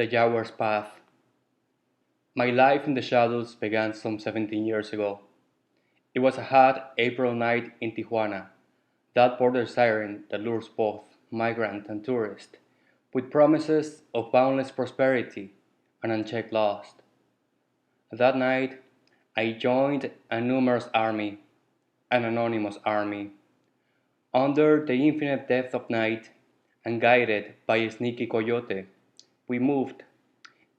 The Jaguar's path. My life in the shadows began some 17 years ago. It was a hot April night in Tijuana, that border siren that lures both migrant and tourist, with promises of boundless prosperity and unchecked lust. That night, I joined a numerous army, an anonymous army, under the infinite depth of night and guided by a sneaky coyote. We moved,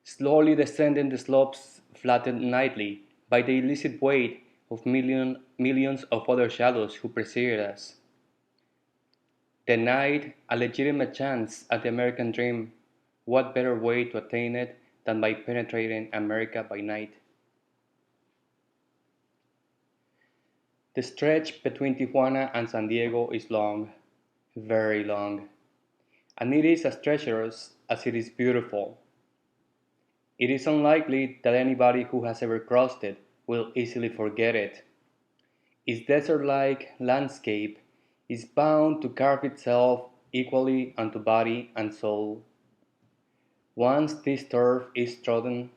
slowly descending the slopes flattened nightly by the illicit weight of millions of other shadows who preceded us. Denied a legitimate chance at the American dream, what better way to attain it than by penetrating America by night? The stretch between Tijuana and San Diego is long, very long, and it is as treacherous as it is beautiful. It is unlikely that anybody who has ever crossed it will easily forget it. Its desert-like landscape is bound to carve itself equally onto body and soul. Once this turf is trodden,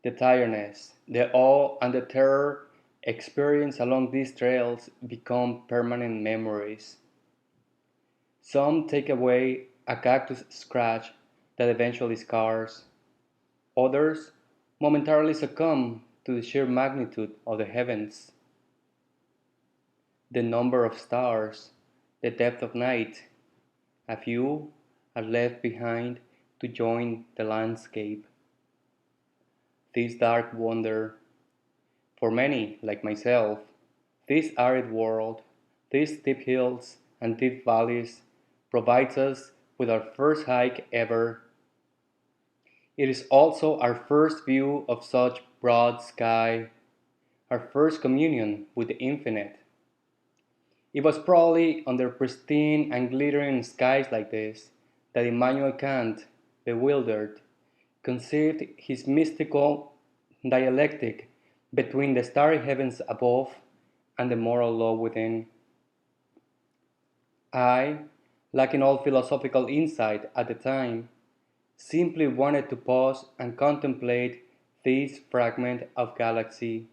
the tiredness, the awe, and the terror experienced along these trails become permanent memories. Some take away a cactus scratch that eventually scars. Others momentarily succumb to the sheer magnitude of the heavens, the number of stars, the depth of night. A few are left behind to join the landscape. This dark wonder, for many like myself, this arid world, these steep hills and deep valleys provides us with our first hike ever. It is also our first view of such broad sky, our first communion with the infinite. It was probably under pristine and glittering skies like this that Immanuel Kant, bewildered, conceived his mystical dialectic between the starry heavens above and the moral law within. I, lacking all philosophical insight at the time, simply wanted to pause and contemplate this fragment of galaxy.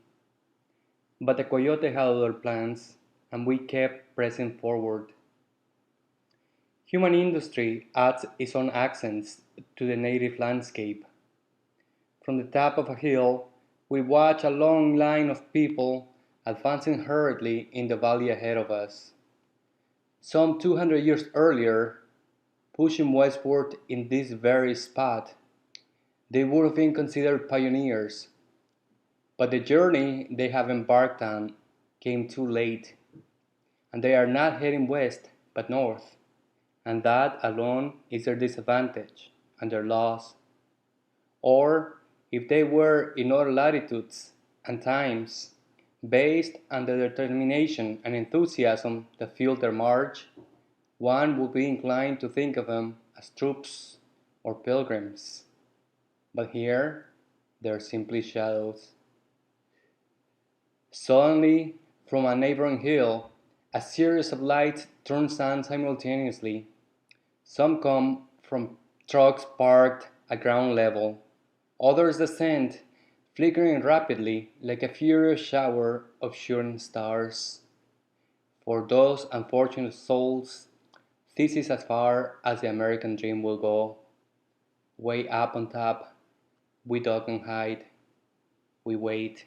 But the coyote had other plans, and we kept pressing forward. Human industry adds its own accents to the native landscape. From the top of a hill, we watch a long line of people advancing hurriedly in the valley ahead of us. Some 200 years earlier, pushing westward in this very spot, they would have been considered pioneers, but the journey they have embarked on came too late, and they are not heading west but north, and that alone is their disadvantage and their loss. Or, if they were in other latitudes and times, based on the determination and enthusiasm that fueled their march, one would be inclined to think of them as troops or pilgrims. But here, they are simply shadows. Suddenly, from a neighboring hill, a series of lights turns on simultaneously. Some come from trucks parked at ground level. Others descend, flickering rapidly like a furious shower of shooting stars. For those unfortunate souls, this is as far as the American dream will go. Way up on top, we duck and hide. We wait.